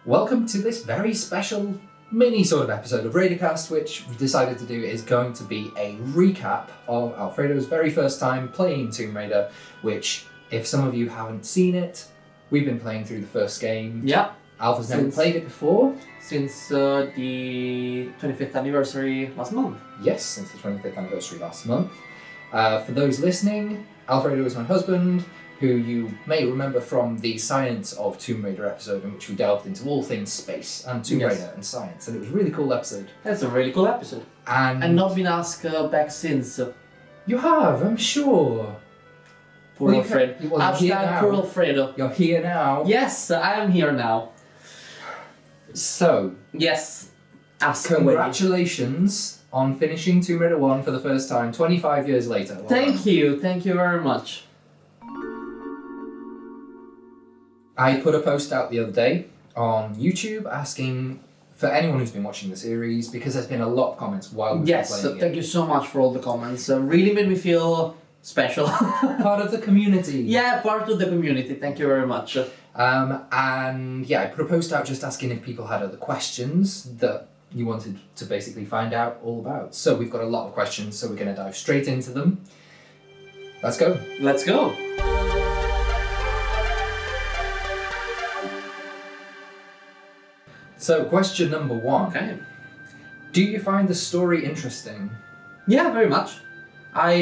Welcome to this very special mini sort of episode of Raidercast, which we've decided to do is going to be a recap of Alfredo's very first time playing Tomb Raider, which, if some of you haven't seen it, we've been playing through the first game. Yeah. Alpha's never played it before. Since the 25th anniversary last month. Yes, since the 25th anniversary last month. For those listening, Alfredo is my husband, who you may remember from the Science of Tomb Raider episode, in which we delved into all things space and Tomb Raider and science, and it was a really cool episode. That's a really cool episode. And not been asked back since. You have, I'm sure. Poor Alfredo. Hashtag poor Alfredo. You're here now. Yes, I am here now. So, yes, congratulations on finishing Tomb Raider 1 for the first time, 25 years later. Well thank you very much. I put a post out the other day on YouTube asking for anyone who's been watching the series, because there's been a lot of comments while we've been playing it. Thank you so much for all the comments. Really made me feel special. Part of the community. Yeah, part of the community. Thank you very much. And yeah, I put a post out just asking if people had other questions that you wanted to basically find out all about. So we've got a lot of questions, so we're going to dive straight into them. Let's go. Let's go. So, question number 1. Okay. Do you find the story interesting? Yeah, very much. I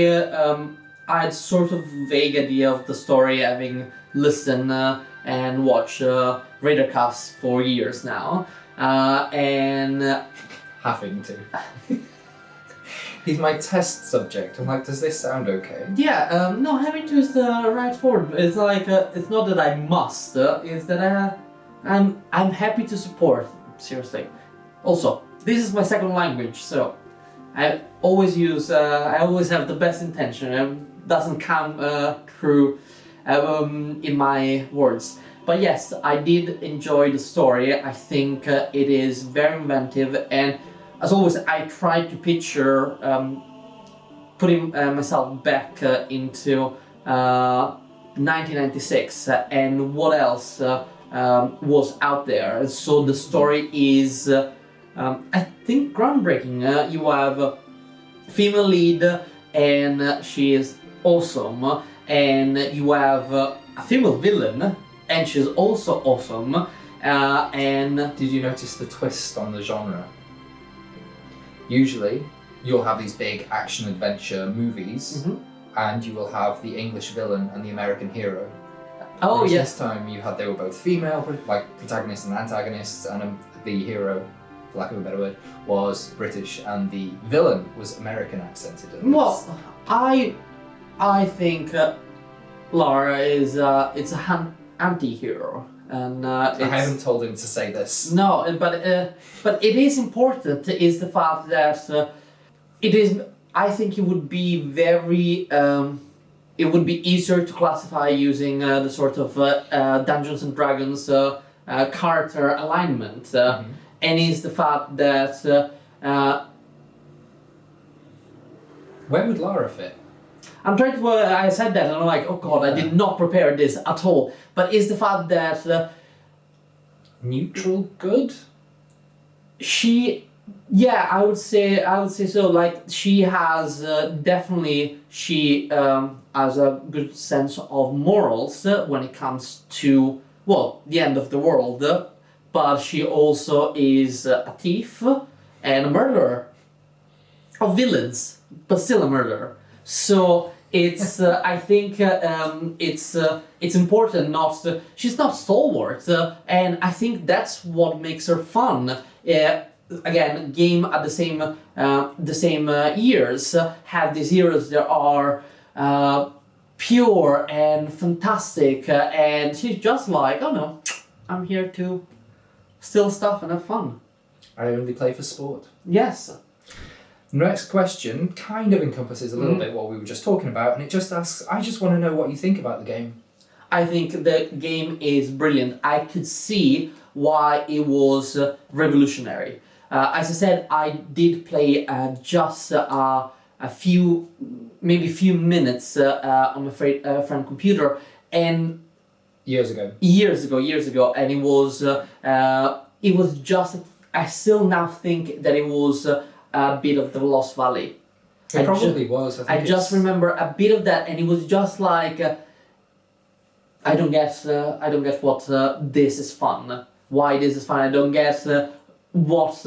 had sort of vague idea of the story, having listened and watched Raidercast for years now, and having to. He's my test subject. I'm like, does this sound okay? Yeah, no, having to is the right word. It's like it's not that I must. It's that I'm happy to support. Seriously. Also, this is my second language, so I always have the best intention. It doesn't come through in my words. But yes, I did enjoy the story. I think it is very inventive, and as always, I tried to picture putting myself back into 1996 and what else was out there. So the story is, I think, groundbreaking. You have a female lead, and she is awesome. And you have a female villain, and she's also awesome. And did you notice the twist on the genre? Usually, you'll have these big action-adventure movies, and you will have the English villain and the American hero. Oh, yes. This time they were both female, like protagonists and antagonists, and the hero, for lack of a better word, was British, and the villain was American accented. Well, I think Lara is it's an anti-hero, and I haven't told him to say this. No, but it is important. Is the fact that it is. I think it would be very. It would be easier to classify using the sort of Dungeons and Dragons character alignment, and is the fact that where would Lara fit? I'm trying to. I said that, and I'm like, oh god, I did not prepare this at all. But is the fact that neutral good? I would say so. Like, she has definitely has a good sense of morals when it comes to the end of the world. But she also is a thief and a murderer of villains, but still a murderer. So it's I think it's important not to, she's not stalwart, and I think that's what makes her fun. Again, game at the same years have these heroes that are pure and fantastic, and she's just like, oh no, I'm here to steal stuff and have fun. I only play for sport. Yes. Next question kind of encompasses a little bit what we were just talking about, and it just asks, I just want to know what you think about the game. I think the game is brilliant. I could see why it was revolutionary. As I said, I did play just a few minutes on my friend computer, and Years ago. Years ago, and it was just. I still now think that it was a bit of the Lost Valley. It probably was. I just remember a bit of that, and it was just like. I don't get what this is fun. Why this is fun? I don't get what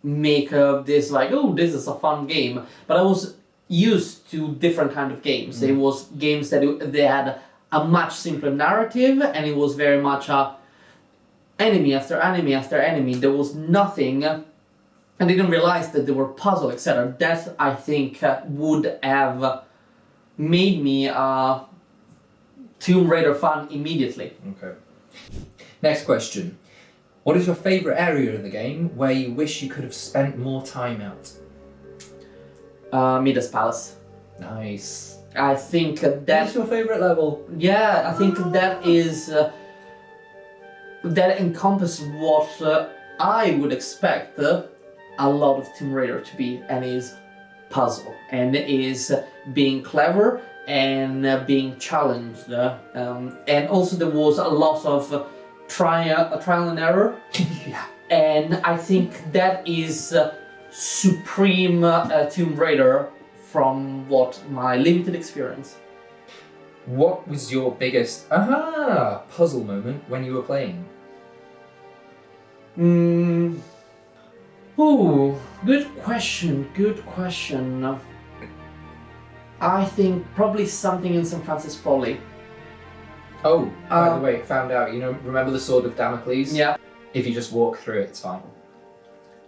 make this like, oh, this is a fun game. But I was used to different kind of games. It was games that they had a much simpler narrative, and it was very much enemy after enemy after enemy. There was nothing, and I didn't realize that there were puzzles, etc. That I think would have made me Tomb Raider fan immediately. Okay. Next question. What is your favourite area in the game where you wish you could have spent more time at? Midas Palace. Nice. I think That's your favourite level? Yeah, I think that is... that encompasses what I would expect a lot of Tomb Raider to be, and is puzzle, and is being clever, and being challenged. And also there was a lot of trial and error. Yeah. And I think that is supreme Tomb Raider from what my limited experience. What was your biggest puzzle moment when you were playing? Ooh, good question. I think probably something in St. Francis Folly. Oh, by the way, found out, remember the Sword of Damocles? Yeah. If you just walk through it, it's fine.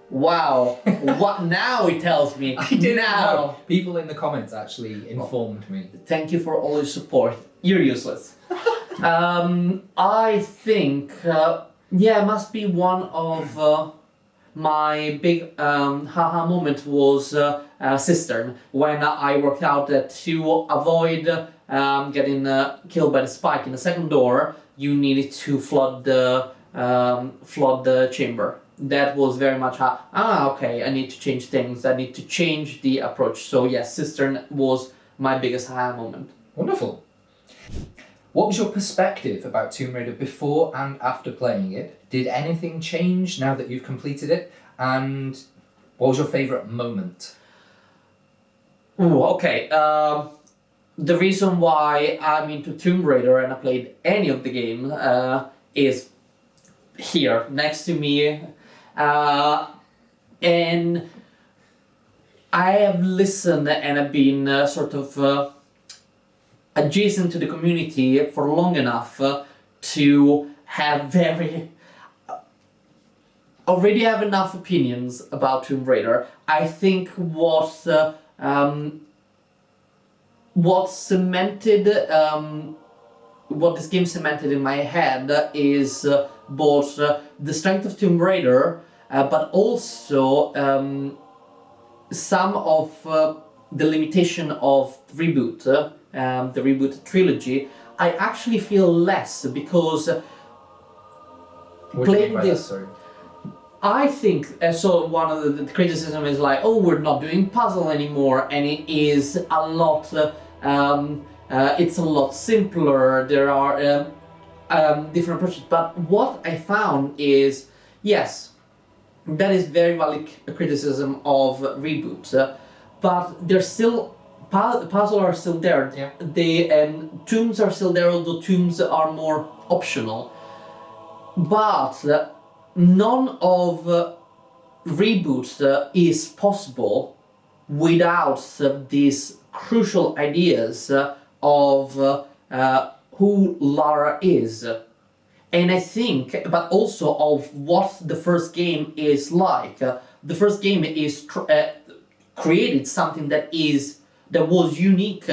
Wow. What now he tells me. I didn't know. People in the comments actually informed me. Thank you for all your support. You're useless. I think, it must be one of my big haha moment was Cistern, when I worked out that to avoid getting killed by the spike in the second door, you needed to flood the chamber. That was very much okay, I need to change things, I need to change the approach. So yes, Cistern was my biggest aha moment. Wonderful. What was your perspective about Tomb Raider before and after playing it? Did anything change now that you've completed it? And what was your favourite moment? Ooh, okay. The reason why I'm into Tomb Raider and I played any of the game is here, next to me. And I have listened and have been sort of adjacent to the community for long enough to have already have enough opinions about Tomb Raider. I think what this game cemented in my head is both the strength of Tomb Raider, but also some of the limitation of Reboot, the Reboot trilogy. I actually feel less because playing this. Sorry. I think so. One of the criticism is like, oh, we're not doing puzzle anymore, and it is a lot. It's a lot simpler. There are different approaches. But what I found is, yes, that is very valid criticism of Reboot, but there's still puzzles are still there. Yeah. Tombs are still there, although tombs are more optional. But none of Reboot is possible without these crucial ideas of who Lara is. And I think, but also of what the first game is like. The first game is created something that was unique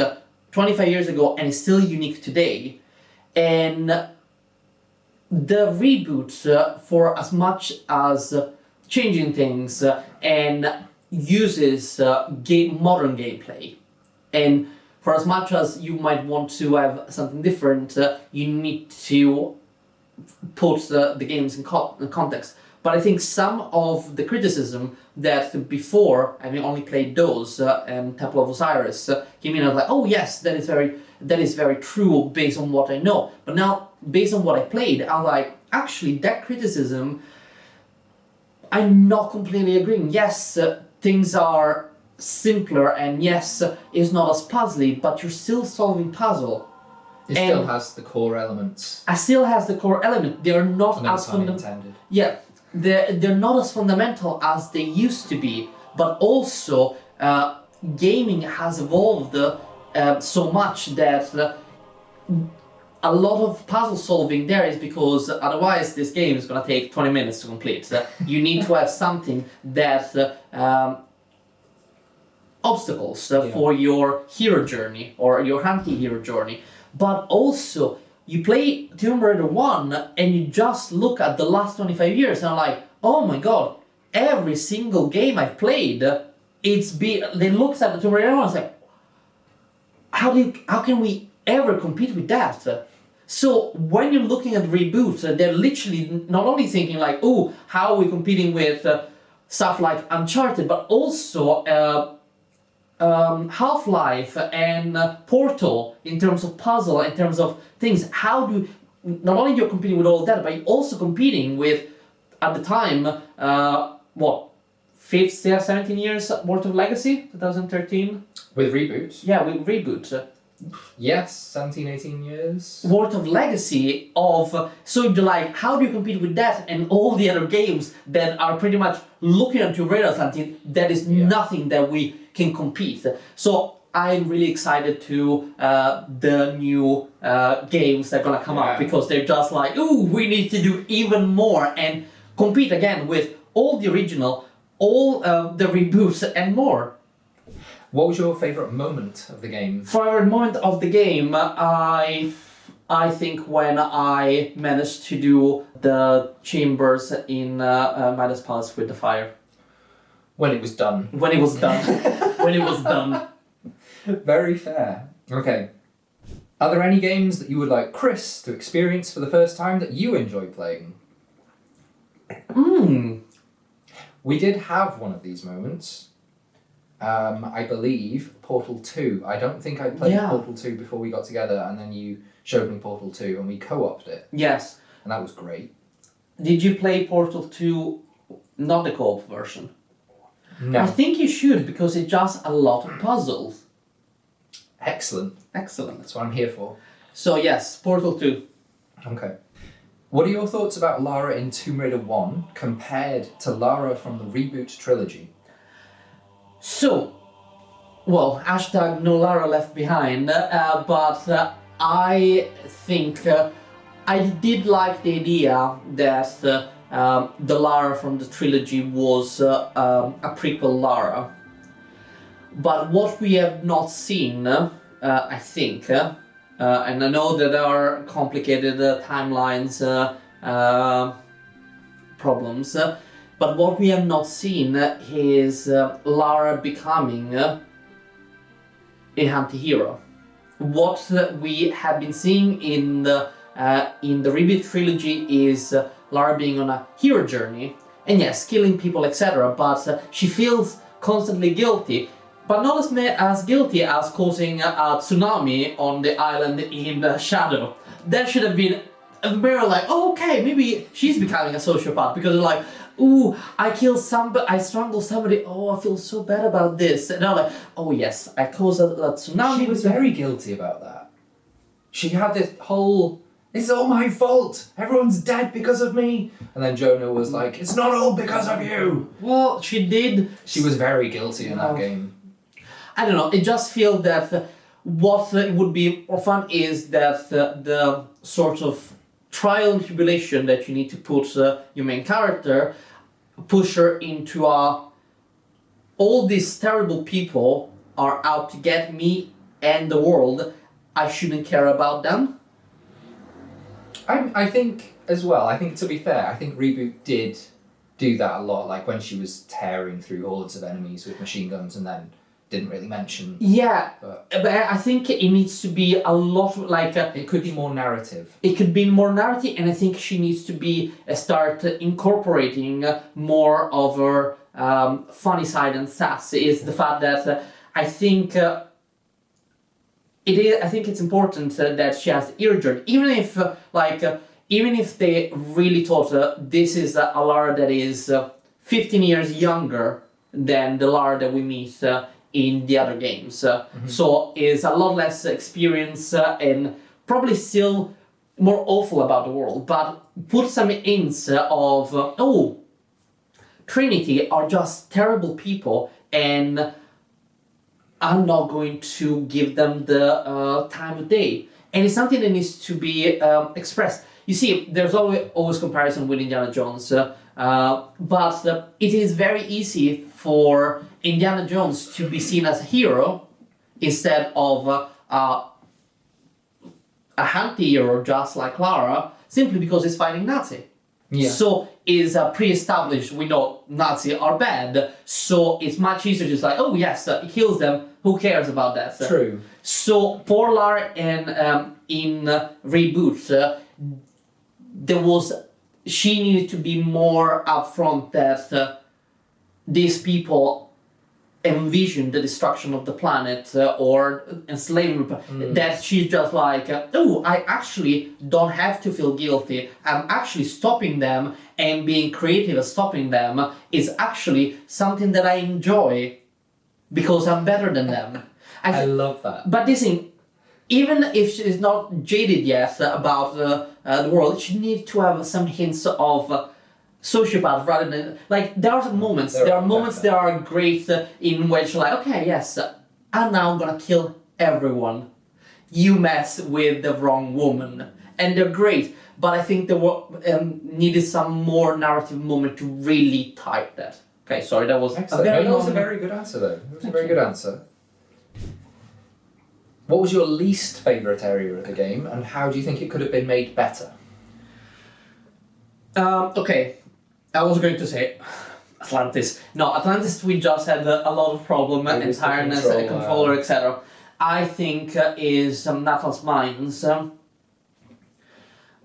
25 years ago and is still unique today. And the Reboot, for as much as changing things and uses modern gameplay, and for as much as you might want to have something different, you need to put the games in context. But I think some of the criticism that before, having only played those and Temple of Osiris, came in as like, oh yes, that is very that is very true based on what I know. But now, based on what I played, I'm like, actually, that criticism, I'm not completely agreeing. Yes, things are simpler, and yes, it's not as puzzly, but you're still solving puzzle. It still has the core elements. It still has the core element. They're not as fundamental. Yeah, they're not as fundamental as they used to be. But also, gaming has evolved so much that a lot of puzzle solving there is because otherwise this game is gonna take 20 minutes to complete. You need to have something that obstacles for your hero journey or your anti-hero journey. But also, you play Tomb Raider 1 and you just look at the last 25 years and I'm like, oh my god, every single game I've played, they looked at the Tomb Raider 1 and was like, how can we ever compete with that? So when you're looking at Reboot, they're literally not only thinking like, oh, how are we competing with stuff like Uncharted, but also Half-Life and Portal in terms of puzzle, in terms of things. Not only you're competing with all that, but you're also competing with, at the time, 17 years worth of legacy, 2013? With Reboot? Yeah, with Reboot. Yes, 17, 18 years. Worth of legacy of... So you're like, how do you compete with that and all the other games that are pretty much looking at your radar something that is nothing that we can compete. So I'm really excited to the new games that are gonna come out, because they're just like, ooh, we need to do even more and compete again with all the original, all the reboots and more. What was your favourite moment of the game? Favorite moment of the game, I think when I managed to do the chambers in Midas Palace with the fire. When it was done. When it was done. When it was done. Very fair. Okay. Are there any games that you would like Chris to experience for the first time that you enjoy playing? We did have one of these moments. I believe Portal 2. I don't think I played Portal 2 before we got together, and then you showed me Portal 2 and we co-opted it. Yes. And that was great. Did you play Portal 2, not the co-op version? No. I think you should, because it just a lot of puzzles. Excellent. Excellent. That's what I'm here for. So yes, Portal 2. Okay. What are your thoughts about Lara in Tomb Raider 1 compared to Lara from the Reboot trilogy? So, well, hashtag no Lara left behind, but I think I did like the idea that the Lara from the trilogy was a prequel Lara. But what we have not seen, I think, and I know that there are complicated timelines problems, but what we have not seen is Lara becoming a anti-hero. What we have been seeing in the Reboot trilogy is Lara being on a hero journey, and yes, killing people, etc. But she feels constantly guilty, but not as guilty as causing a tsunami on the island in Shadow. That should have been very like, oh, okay, maybe she's becoming a sociopath, because they're like, ooh, I killed somebody, I strangled somebody, oh, I feel so bad about this. And I'm like, oh yes, I caused a tsunami. She was very guilty about that. She had this whole, it's all my fault, everyone's dead because of me. And then Jonah was like, it's not all because of you. Well, she did. She was very guilty in that game. I don't know, it just feels that what would be more fun is that the sort of trial and tribulation that you need to put your main character, push her into all these terrible people are out to get me and the world, I shouldn't care about them. I think as well, I think to be fair, I think Reboot did do that a lot, like when she was tearing through hordes of enemies with machine guns and then didn't really mention. Yeah, but I think it needs to be a lot like... it could be more narrative. It could be more narrative, and I think she needs to be start incorporating more of her funny side and sass. Is the fact that I think it is. I think it's important that she has the ear journey, even if even if they really thought this is a Lara that is 15 years younger than the Lara that we meet in the other games. So is a lot less experience and probably still more awful about the world, but put some hints of Trinity are just terrible people, and I'm not going to give them the time of day. And it's something that needs to be expressed. You see, there's always comparison with Indiana Jones, but it is very easy for Indiana Jones to be seen as a hero instead of a anti-hero just like Lara, simply because he's fighting Nazi. Yeah. So is pre-established, we know Nazi are bad, so it's much easier just like, oh yes, he kills them, who cares about that? True. So for Lara and in Reboot, she needed to be more upfront that these people envision the destruction of the planet or enslavement, that she's just like, I actually don't have to feel guilty. I'm actually stopping them, and being creative at stopping them is actually something that I enjoy because I'm better than them. I love that. But this thing, even if she's not jaded yet about the world, she needs to have some hints of sociopath rather than there are moments that are great in which okay, yes, I'm now gonna kill everyone. You mess with the wrong woman, and they're great. But I think there were needed some more narrative moment to really type that. Okay, sorry, that was excellent. That was a very good answer, though. That was a very good answer. What was your least favourite area of the game, and how do you think it could have been made better? Okay, I was going to say Atlantis. No, Atlantis we just had a lot of problem and tiredness, controller, etc. I think is Natla's Mines.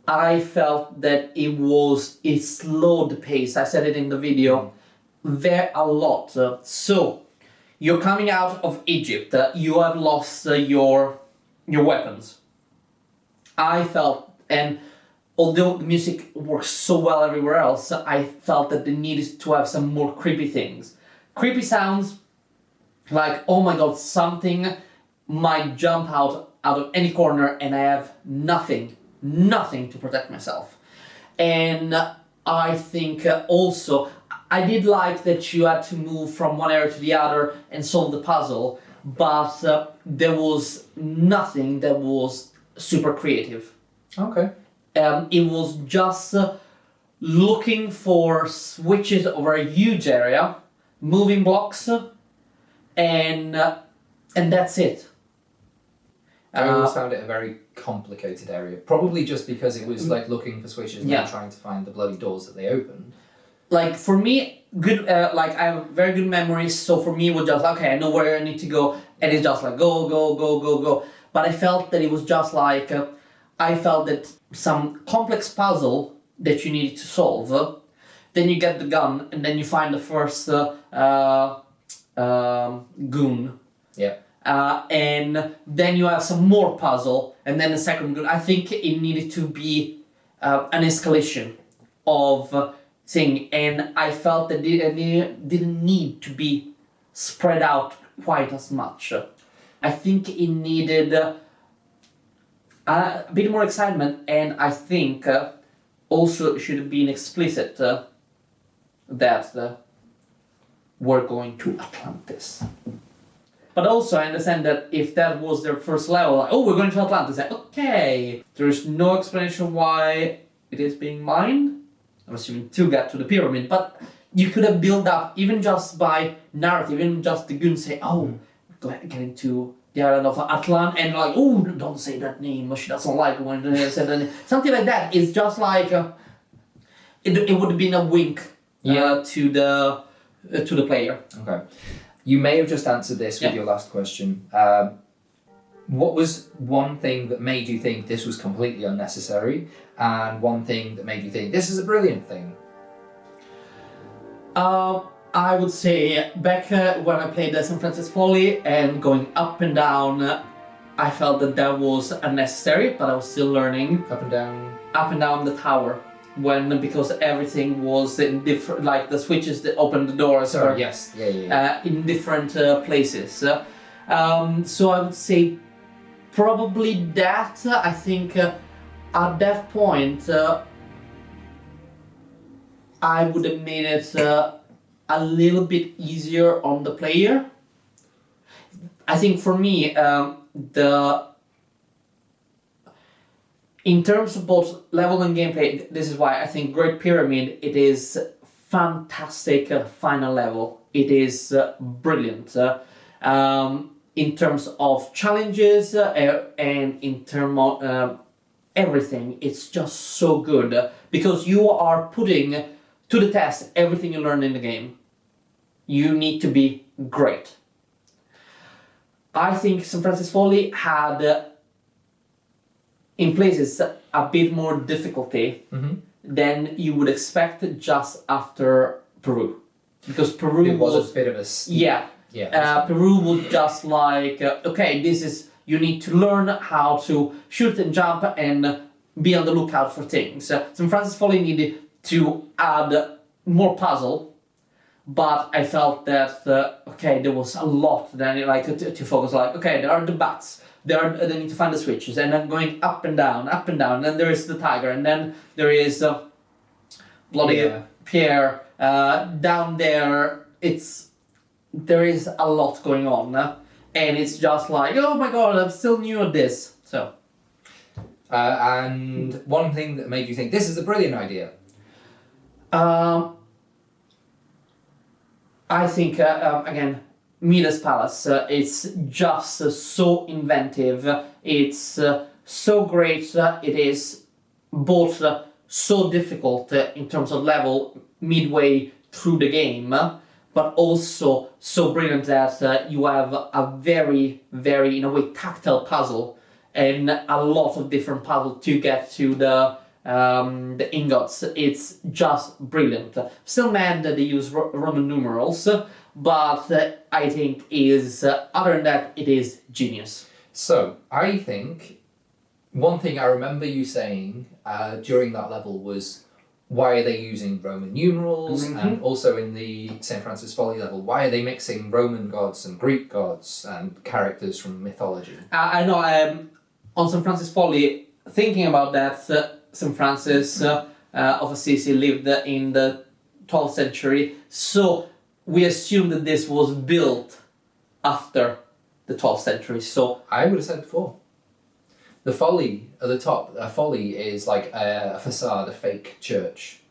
I felt that it slowed the pace. I said it in the video a lot. So you're coming out of Egypt. You have lost your weapons. I felt, and although the music works so well everywhere else, I felt that they needed to have some more creepy things. Creepy sounds, like, oh my god, something might jump out of any corner and I have nothing to protect myself. And I think also, I did like that you had to move from one area to the other and solve the puzzle, but there was nothing that was super creative. Okay. It was just looking for switches over a huge area, moving blocks, and that's it. I always found it a very complicated area. Probably just because it was like looking for switches and then trying to find the bloody doors that they opened. Like for me, good. I have very good memories. So for me, it was just okay. I know where I need to go, and it's just like go. But I felt that it was just like I felt that some complex puzzle that you needed to solve. Then you get the gun, and then you find the first goon. Yeah. And then you have some more puzzle, and then the second goon. I think it needed to be an escalation of thing, and I felt that it didn't need to be spread out quite as much. I think it needed a bit more excitement, and I think also it should have been explicit that we're going to Atlantis. But also I understand that if that was their first level, like, oh, we're going to Atlantis, like, okay, there's no explanation why it is being mined. I'm assuming to get to the pyramid, but you could have built up, even just by narrative, even just the goons say, oh, getting to the island of Atlan, and like, oh, don't say that name, she doesn't like it when they say that name. Something like that is just like, it would have been a wink to the player. Okay. You may have just answered this with your last question. What was one thing that made you think this was completely unnecessary, and one thing that made you think this is a brilliant thing? I would say back when I played San Francisco Folly and going up and down, I felt that was unnecessary, but I was still learning. Up and down. Up and down the tower, because everything was in different, like the switches that open the doors. Sorry, yes, yeah. In different places. So I would say probably that. I think at that point I would have made it a little bit easier on the player. I think for me, in terms of both level and gameplay, this is why I think Great Pyramid, it is fantastic final level. It is brilliant. In terms of challenges and in terms of everything, it's just so good because you are putting to the test everything you learn in the game. You need to be great. I think St. Francis Folly had in places a bit more difficulty than you would expect just after Peru, because Peru it was a bit of a Peru was just like okay, this is, you need to learn how to shoot and jump and be on the lookout for things. St. Francis Folly needed to add more puzzle, but I felt that okay, there was a lot then to focus, like okay, there are the bats. They need to find the switches, and then going up and down, and then there is the tiger, and then there is bloody Pierre down there. There is a lot going on, and it's just like, oh my god, I'm still new at this. So, and one thing that made you think this is a brilliant idea. I think again, Midas Palace, it's just so inventive, it's so great, it is both so difficult in terms of level midway through the game, but also so brilliant that you have a very, very, in a way, tactile puzzle and a lot of different puzzles to get to the ingots. It's just brilliant. Still mad that they use Roman numerals, but I think other than that, it is genius. So, I think one thing I remember you saying during that level was, why are they using Roman numerals? And also in the St. Francis Folly level, why are they mixing Roman gods and Greek gods and characters from mythology? I know, on St. Francis Folly, thinking about that, St. Francis of Assisi lived in the 12th century, so we assume that this was built after the 12th century, so... I would have said before. The Folly at the top, a Folly is like a facade, a fake church.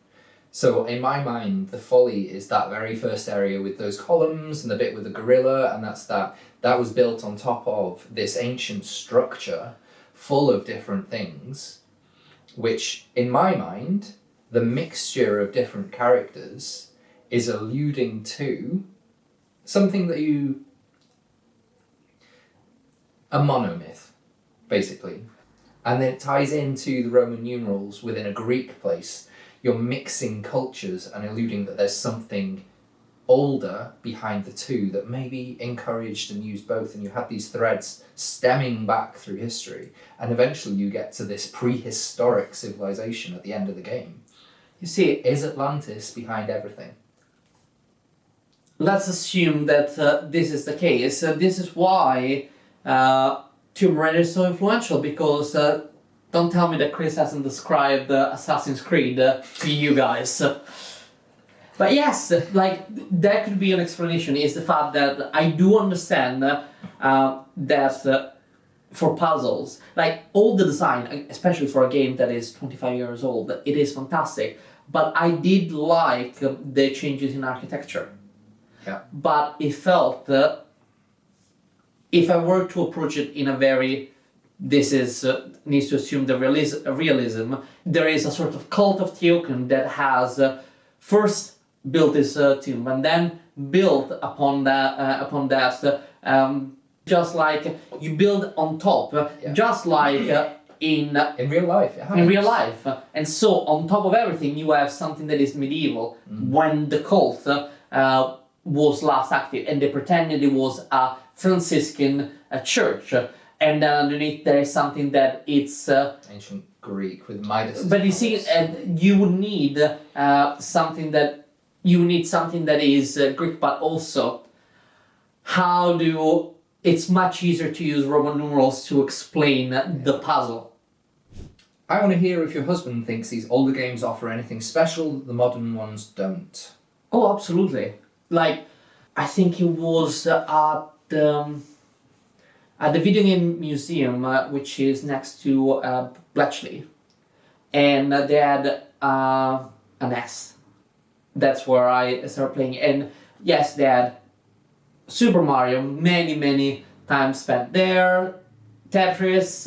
So in my mind, the Folly is that very first area with those columns and the bit with the gorilla, and that was built on top of this ancient structure full of different things, which in my mind, the mixture of different characters is alluding to something that a monomyth, basically. And then it ties into the Roman numerals within a Greek place. You're mixing cultures and alluding that there's something older behind the two that maybe encouraged and used both, and you had these threads stemming back through history, and eventually you get to this prehistoric civilization at the end of the game. You see, is Atlantis behind everything? Let's assume that this is the case. This is why Tomb Raider is so influential, because don't tell me that Chris hasn't described Assassin's Creed to you guys. But yes, like, that could be an explanation, is the fact that I do understand that for puzzles, like, all the design, especially for a game that is 25 years old, it is fantastic. But I did like the changes in architecture. Yeah. But it felt that if I were to approach it in a very, this is needs to assume the realism, there is a sort of cult of Teoken that has first built this tomb and then built upon that, just like you build on top, just like in real life. In real life, and so on top of everything, you have something that is medieval. When the cult was last active, and they pretended it was a Franciscan church, and then underneath there is something that it's. Ancient Greek with Midas. But you see, you would need something that is Greek, but also it's much easier to use Roman numerals to explain the puzzle. I want to hear if your husband thinks these older games offer anything special that the modern ones don't. Oh, absolutely. Like, I think it was at the Video Game Museum, which is next to Bletchley, and they had an S. That's where I started playing. And yes, they had Super Mario, many times spent there. Tetris.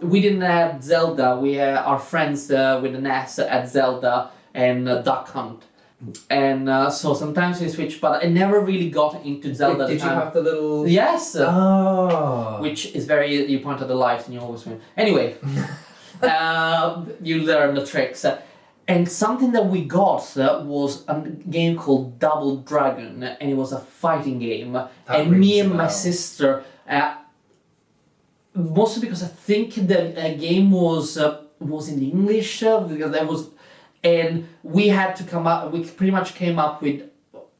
We didn't have Zelda. We had our friends with an S at Zelda and Duck Hunt. And so sometimes we switch, but I never really got into Zelda. Did you have the little... Yes! Oh! Which is very... You point at the light and you always win. Anyway, you learn the tricks. And something that we got was a game called Double Dragon, and it was a fighting game. And me and my sister, mostly because I think the game was in English, because there was, and we had to come up. We pretty much came up with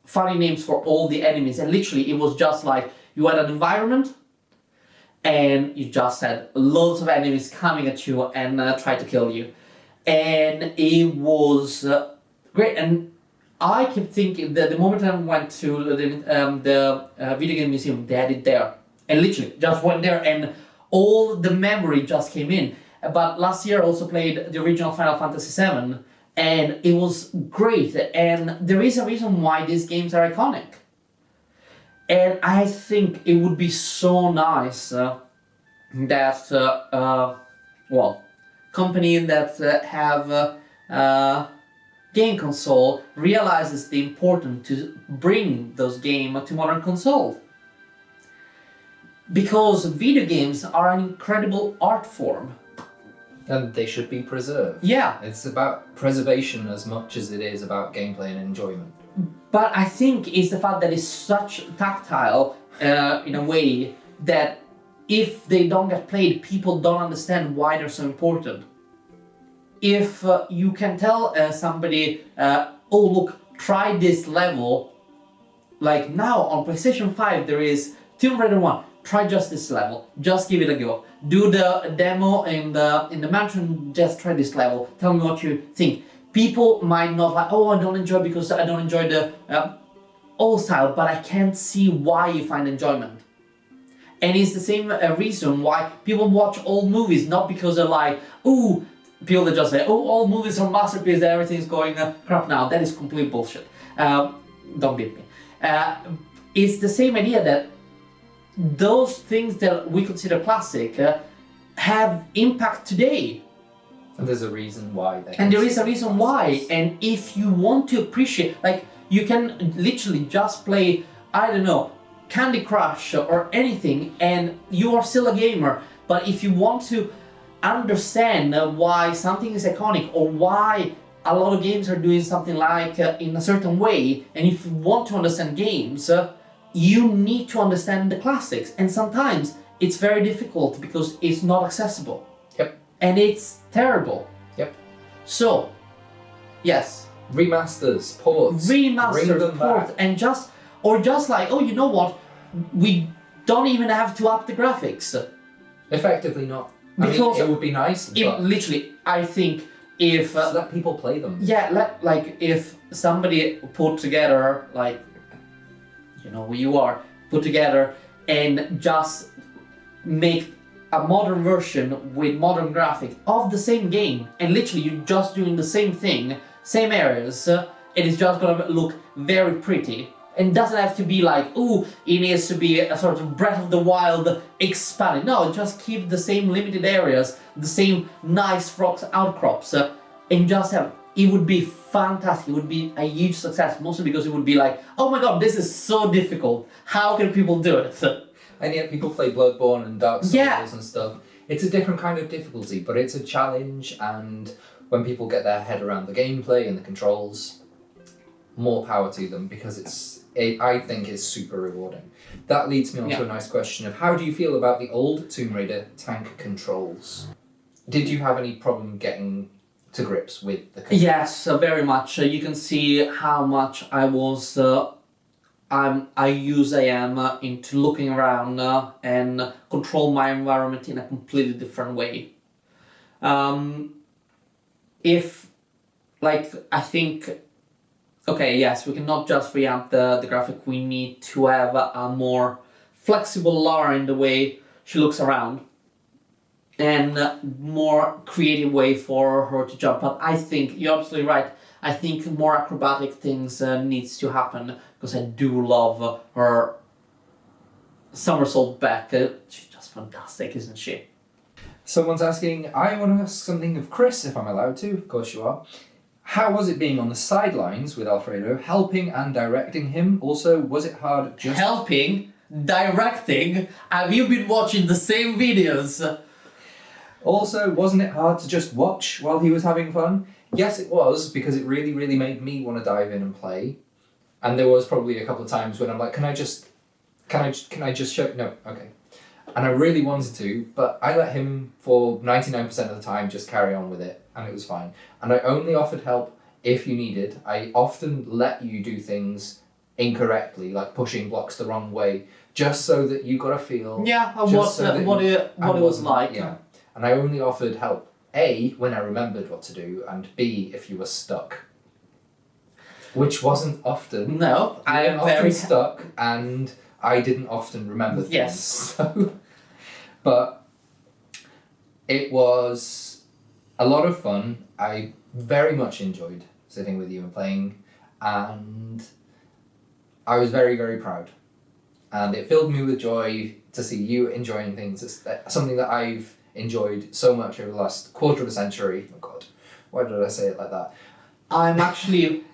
funny names for all the enemies, and literally it was just like you had an environment, and you just had loads of enemies coming at you and try to kill you. And it was great, and I kept thinking that the moment I went to the Video Game Museum, they had it there, and literally just went there, and all the memory just came in. But last year I also played the original Final Fantasy VII, and it was great, and there is a reason why these games are iconic. And I think it would be so nice that, company that have game console realizes the importance to bring those games to modern console. Because video games are an incredible art form. And they should be preserved. Yeah. It's about preservation as much as it is about gameplay and enjoyment. But I think it's the fact that it's such tactile in a way that if they don't get played, people don't understand why they're so important. If you can tell somebody, oh look, try this level, like now on PlayStation 5 there is Tomb Raider 1, try just this level, just give it a go. Do the demo in the mansion, just try this level, tell me what you think. People might not like, oh I don't enjoy because I don't enjoy the old style, but I can't see why you find enjoyment. And it's the same reason why people watch old movies, not because they're like, ooh, people that just say, oh, all movies are masterpieces, everything's going crap now. That is complete bullshit. Don't beat me. It's the same idea that those things that we consider classic have impact today. And there's a reason why. And there is a reason why. And if you want to appreciate, like, you can literally just play, I don't know, Candy Crush or anything, and you are still a gamer. But if you want to understand why something is iconic or why a lot of games are doing something like in a certain way, and if you want to understand games, you need to understand the classics. And sometimes it's very difficult because it's not accessible. Yep. And it's terrible. Yep. So, yes. Remasters, ports. Remasters, ports, and just like, oh, you know what? We don't even have to up the graphics. Effectively not. Because it would be nice. But literally, I think if let people play them. Yeah, like if somebody put together, like, you know who you are, put together and just make a modern version with modern graphics of the same game, and literally you're just doing the same thing, same areas, it is just gonna look very pretty. And it doesn't have to be like, ooh, it needs to be a sort of Breath of the Wild expanded. No, just keep the same limited areas, the same nice rocks outcrops, and just have, it would be fantastic. It would be a huge success, mostly because it would be like, oh my god, this is so difficult. How can people do it? And yet people play Bloodborne and Dark Souls and stuff. It's a different kind of difficulty, but it's a challenge, and when people get their head around the gameplay and the controls, more power to them because I think it's super rewarding. That leads me on to a nice question of how do you feel about the old Tomb Raider tank controls? Did you have any problem getting to grips with the controls? Yes, very much. You can see how much I was I am into looking around and control my environment in a completely different way. I think, okay, yes, we cannot just revamp the graphic. We need to have a more flexible Lara in the way she looks around and more creative way for her to jump. But I think you're absolutely right. I think more acrobatic things needs to happen because I do love her somersault back. She's just fantastic, isn't she? Someone's asking, I want to ask something of Chris, if I'm allowed to. Of course you are. How was it being on the sidelines with Alfredo, helping and directing him? Also, was it hard just... Helping? Directing? Have you been watching the same videos? Also, wasn't it hard to just watch while he was having fun? Yes, it was, because it really, really made me want to dive in and play. And there was probably a couple of times when I'm like, can I just show... No, okay. And I really wanted to, but I let him, for 99% of the time, just carry on with it, and it was fine. And I only offered help if you needed. I often let you do things incorrectly, like pushing blocks the wrong way, just so that you got a feel. Yeah, what it was like. Yeah. And I only offered help, A, when I remembered what to do, and B, if you were stuck. Which wasn't often. No, I am often very stuck, and I didn't often remember things. Yes. So, but it was a lot of fun. I very much enjoyed sitting with you and playing, and I was very, very proud. And it filled me with joy to see you enjoying things. It's something that I've enjoyed so much over the last quarter of a century. Oh God, why did I say it like that? I'm actually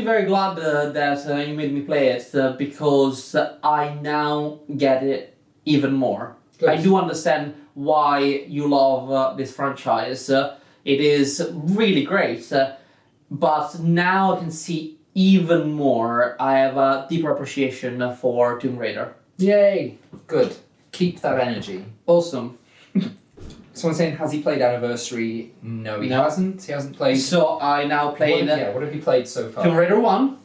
very glad that you made me play it because I now get it even more. Good. I do understand why you love this franchise. It is really great, but now I can see even more. I have a deeper appreciation for Tomb Raider. Yay! Good. Keep that energy. Awesome. Someone's saying, has he played Anniversary? No, he hasn't. He hasn't played... So I now played... what have you played so far? Tomb Raider 1,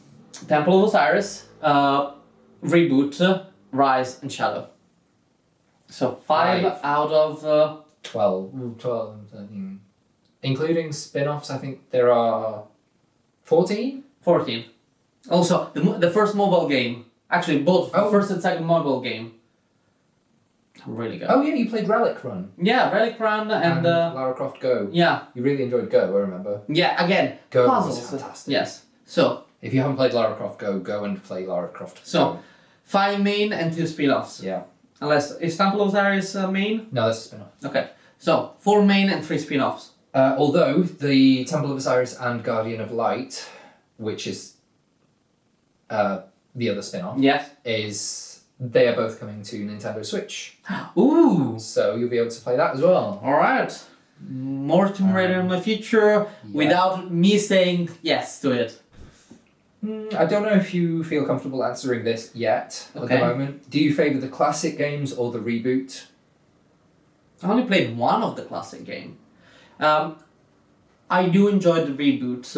Temple of Osiris, Reboot, Rise, and Shadow. So 5 out of... 12, 13. Including spin-offs, I think there are 14? 14. Also, the first mobile game. Actually, both first and second mobile game. Really good. Oh yeah, you played Relic Run. Yeah, Relic Run and Lara Croft Go. Yeah. You really enjoyed Go, I remember. Yeah, again, Go puzzles. was fantastic. Yes. So, if you haven't played Lara Croft Go and play Lara Croft So, Go. 5 main and 2 spin-offs. Yeah. Unless, is Temple of Osiris main? No, that's a spin-off. Okay. So, 4 main and 3 spin-offs. Although, the Temple of Osiris and Guardian of Light, which is the other spin-off, they are both coming to Nintendo Switch. Ooh! So you'll be able to play that as well. Alright. More Tomb Raider in my future without me saying yes to it. I don't know if you feel comfortable answering this yet at the moment. Do you favour the classic games or the reboot? I only played one of the classic game. I do enjoy the reboot,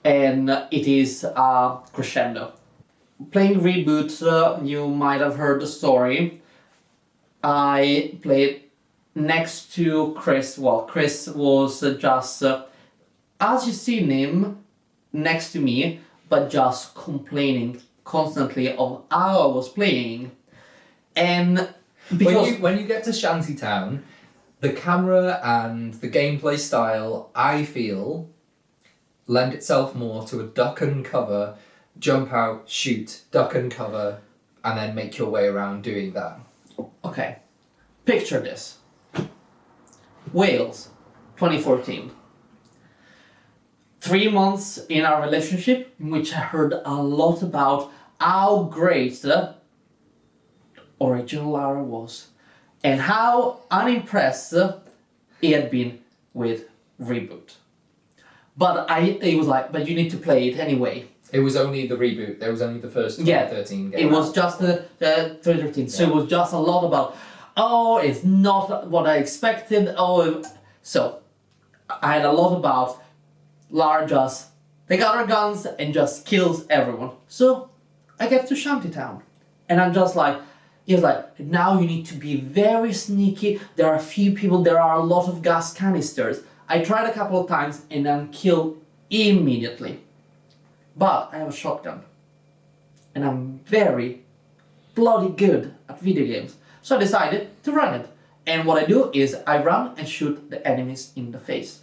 and it is crescendo. Playing Reboot, you might have heard the story. I played next to Chris. Well, Chris was just, as you seen him, next to me, but just complaining constantly of how I was playing. And because... When you get to Shantytown, the camera and the gameplay style, I feel, lend itself more to a duck and cover, jump out, shoot, duck and cover, and then make your way around doing that. Okay, picture this. Wales, 2014. 3 months in our relationship, in which I heard a lot about how great the original Lara was, and how unimpressed he had been with Reboot. But it was like, but you need to play it anyway. It was only the reboot. There was only the first 2013 game. It was just the 2013. So it was just a lot about, it's not what I expected. So I had a lot about Lara just, they got her guns and just kills everyone. So I get to Shantytown. And I'm just like, he's like, now you need to be very sneaky. There are a few people, there are a lot of gas canisters. I tried a couple of times and then killed immediately. But I have a shotgun. And I'm very bloody good at video games. So I decided to run it. And what I do is I run and shoot the enemies in the face.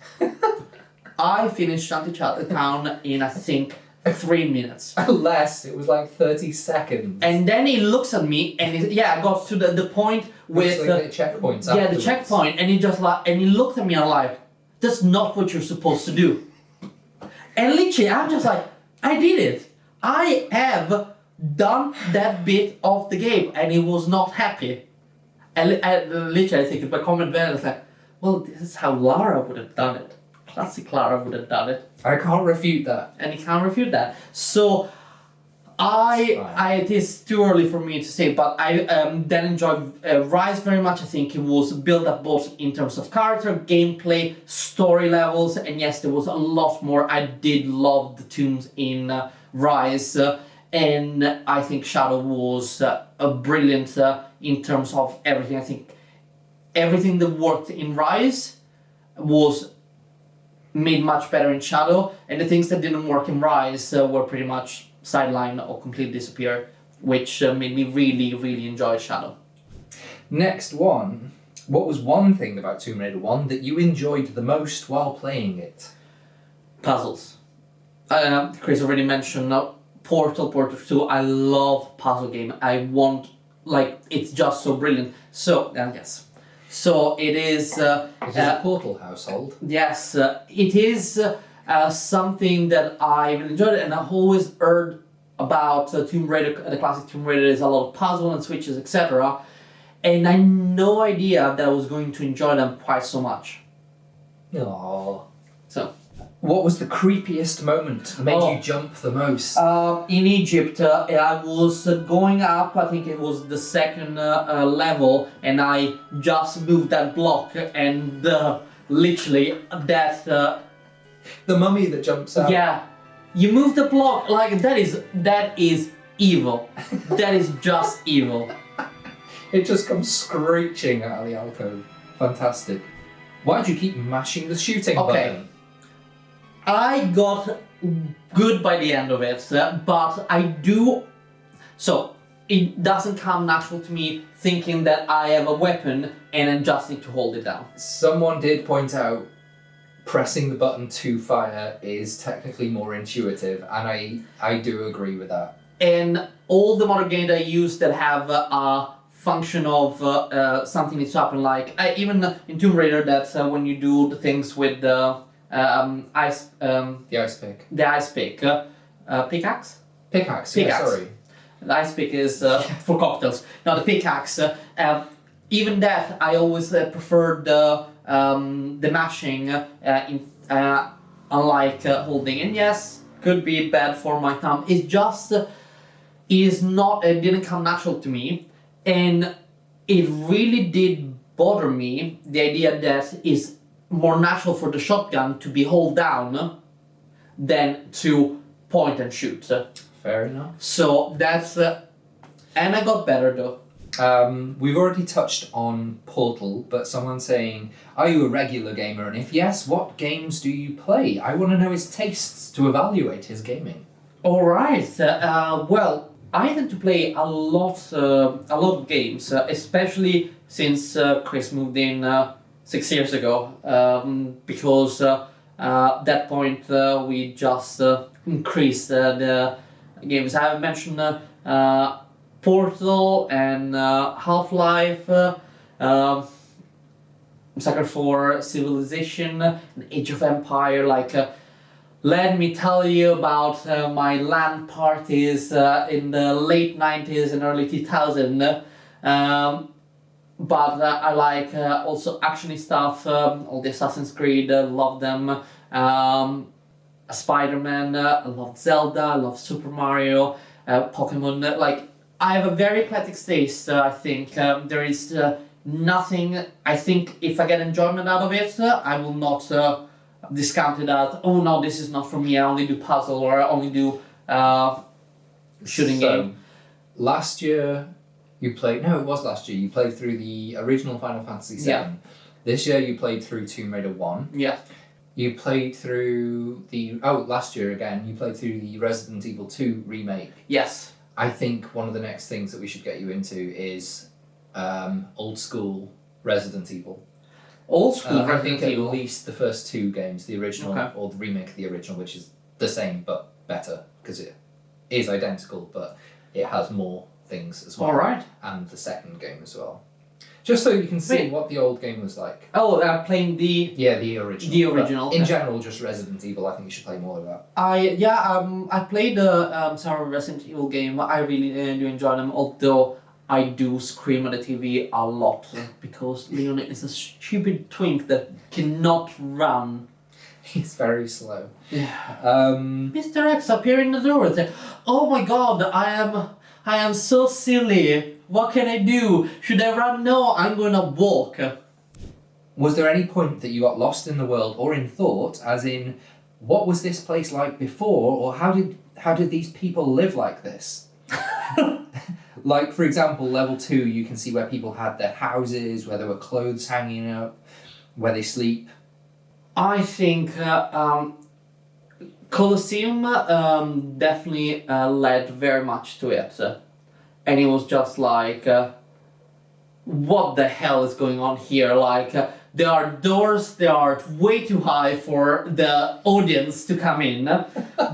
I finished Shantytown in, I think, 3 minutes. Less, it was like 30 seconds. And then he looks at me and I got to the point with like the checkpoints. Yeah, the checkpoint, and he just like, and he looked at me and I'm like, that's not what you're supposed to do. And literally, I'm just like, I did it. I have done that bit of the game, and he was not happy. And literally, I think my comment there was like, well, this is how Lara would have done it. Classic Lara would have done it. I can't refute that. And he can't refute that. So, it is too early for me to say, but I then enjoyed Rise very much. I think it was built up both in terms of character, gameplay, story levels, and yes, there was a lot more. I did love the tunes in Rise, and I think Shadow was brilliant in terms of everything. I think everything that worked in Rise was made much better in Shadow, and the things that didn't work in Rise were pretty much sideline or completely disappear, which made me really, really enjoy Shadow. Next one. What was one thing about Tomb Raider 1 that you enjoyed the most while playing it? Puzzles. Chris already mentioned Portal 2. I love puzzle game. It's just so brilliant. So, yes. So it is... it is a Portal household. Yes, it is... something that I really enjoyed, and I've always heard about Tomb Raider, the classic Tomb Raider. There's a lot of puzzle and switches, etc. And I had no idea that I was going to enjoy them quite so much. Aww. So, what was the creepiest moment that made you jump the most? In Egypt, I was going up, I think it was the second level, and I just moved that block, and literally that... the mummy that jumps out. Yeah, you move the block like that is evil. That is just evil. It just comes screeching out of the alcove. Fantastic. Why do you keep mashing the shooting button? I got good by the end of it, but I do. So it doesn't come natural to me thinking that I have a weapon and I just need to hold it down. Someone did point out pressing the button to fire is technically more intuitive, and I do agree with that. And all the modern games I use that have a function of something needs to happen, like even in Tomb Raider, that when you do the things with the ice... the ice pick. The ice pick. Pickaxe? Pickaxe, yeah, sorry. The ice pick is for cocktails. Now the pickaxe, even that, I always preferred the mashing unlike holding. And yes, could be bad for my thumb. It just it didn't come natural to me, and it really did bother me, the idea that it's more natural for the shotgun to be held down than to point and shoot. Fair enough. So that's and I got better though. We've already touched on Portal, but someone's saying, are you a regular gamer? And if yes, what games do you play? I want to know his tastes to evaluate his gaming. Alright, well, I tend to play a lot of games, especially since Chris moved in 6 years ago, because at that point we just increased the games. I have mentioned Portal and Half-Life, Sucker for Civilization, and Age of Empire. Let me tell you about my LAN parties in the late 90s and early 2000s. But I like also actiony stuff, all the Assassin's Creed, love them. Spider-Man, I love Zelda, I love Super Mario, Pokemon. Like, I have a very eclectic taste, I think. There is nothing... I think if I get enjoyment out of it, I will not discount it as, oh no, this is not for me, I only do puzzle, or I only do shooting game. Last year, you played... No, it was last year. You played through the original Final Fantasy VII. Yeah. This year, you played through Tomb Raider 1. Yeah. You played through the... Oh, last year again, you played through the Resident Evil 2 remake. Yes. I think one of the next things that we should get you into is old school Resident Evil. Old school I Resident think Evil. at least the first two games, the original Okay. or the remake of the original, which is the same but better, because it is identical, but it has more things as well. Alright. And the second game as well. Just so you can see Wait. what the old game was like. Oh, playing the... Yeah, the original. The original, But in okay. general, just Resident Evil, I think you should play more of that. I played the several Resident Evil game. I really do enjoy them, although I do scream at the TV a lot because Leon is a stupid twink that cannot run. He's very slow. Yeah. Mr. Mr. X appear in the door and say, "Oh my God, I am so silly. What can I do? Should I run? No, I'm gonna walk." Was there any point that you got lost in the world or in thought, as in, what was this place like before, or how did these people live like this? Like, for example, level 2, you can see where people had their houses, where there were clothes hanging up, where they sleep. I think Colosseum definitely led very much to it. And it was just like, what the hell is going on here? Like, there are doors that are way too high for the audience to come in.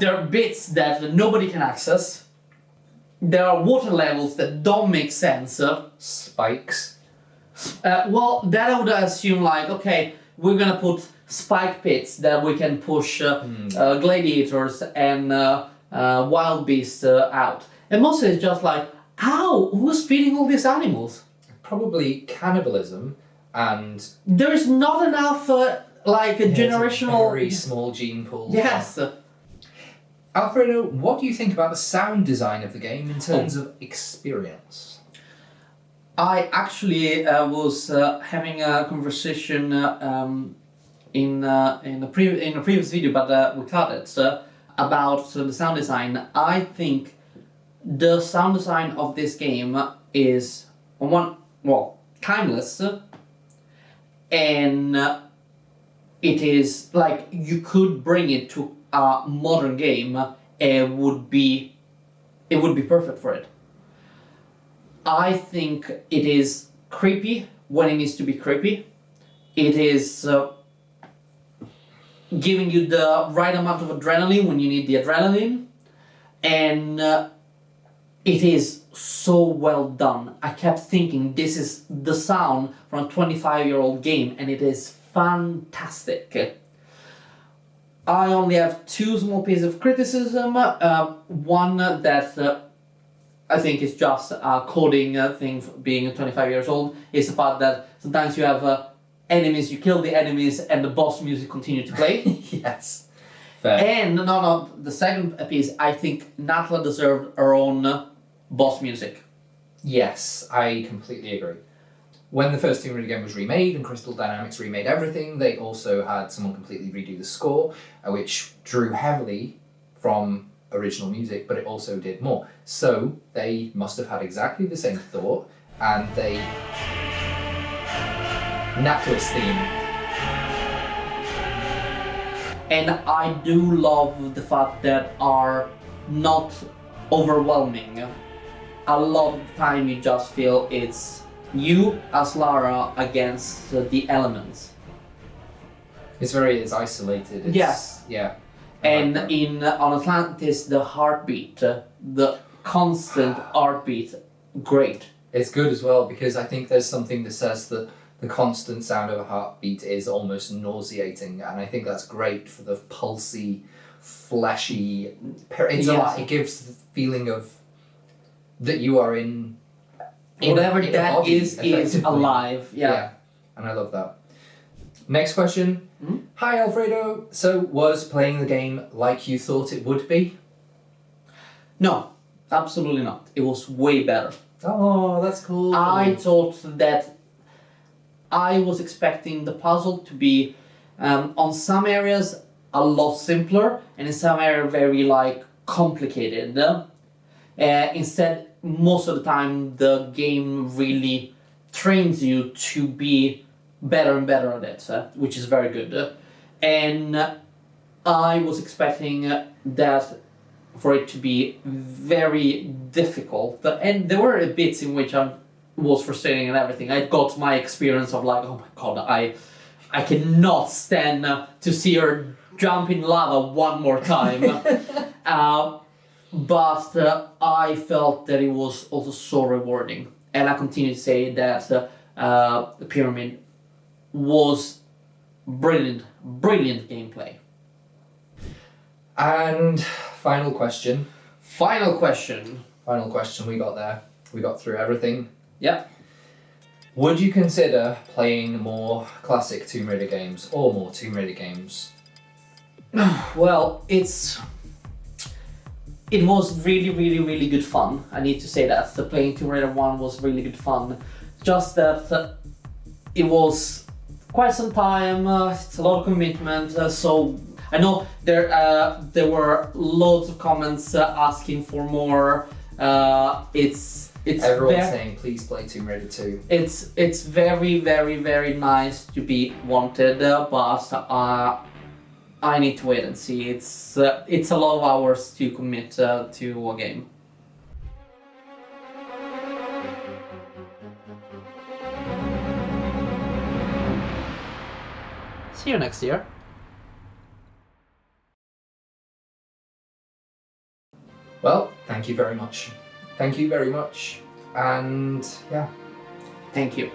There are bits that nobody can access. There are water levels that don't make sense. Spikes. Well, that I would assume, like, okay, we're gonna put spike pits that we can push gladiators and wild beasts out. And mostly it's just like, how? Who's feeding all these animals? Probably cannibalism, and There's not enough, like, a it's a generational... very small gene pool. Yes. Alfredo, what do you think about the sound design of the game in terms of experience? I actually was having a conversation in a previous video, but we cut it, about the sound design. I think the sound design of this game is timeless, and it is like you could bring it to a modern game and it would be perfect for it. I think it is creepy when it needs to be creepy. It is giving you the right amount of adrenaline when you need the adrenaline, and it is so well done. I kept thinking this is the sound from a 25-year-old game, and it is fantastic. I only have two small pieces of criticism. One that I think is just a coding thing for being 25 years old is the fact that sometimes you have enemies, you kill the enemies, and the boss music continue to play. Yes. Fair. And the second piece, I think Natla deserved her own boss music. Yes, I completely agree. When the first Tomb Raider game was remade and Crystal Dynamics remade everything, they also had someone completely redo the score, which drew heavily from original music, but it also did more. So they must have had exactly the same thought, and they... Natla's theme. And I do love the fact that are not overwhelming. A lot of the time you just feel it's you as Lara against the elements. It's isolated. Yes. Yeah. And on Atlantis, the heartbeat, the constant heartbeat, great. It's good as well, because I think there's something that says that the constant sound of a heartbeat is almost nauseating, and I think that's great for the pulsy, fleshy... It gives the feeling of that you are in Whatever a that body, is effectively. alive. Yeah. And I love that. Next question. Mhm. Hi Alfredo. So was playing the game like you thought it would be? No, absolutely not. It was way better. Oh, that's cool. I thought that I was expecting the puzzle to be on some areas a lot simpler and in some areas very like complicated. Instead, most of the time the game really trains you to be better and better at it, which is very good. And I was expecting that for it to be very difficult, and there were bits in which I was frustrating and everything. I got my experience of like, oh my god, I cannot stand to see her jump in lava one more time. But I felt that it was also so rewarding, and I continue to say that the pyramid was brilliant gameplay. And final question. Final question. We got there. We got through everything. Yeah. Would you consider playing more classic Tomb Raider games or more Tomb Raider games? Well, it was really good fun. I need to say that the playing Tomb Raider 1 was really good fun. Just that it was quite some time. It's a lot of commitment. So I know there were loads of comments asking for more. It's Everyone's saying please play Tomb Raider 2. It's very nice to be wanted, but I need to wait and see. It's a lot of hours to commit to a game. See you next year. Well, thank you very much. And yeah. Thank you.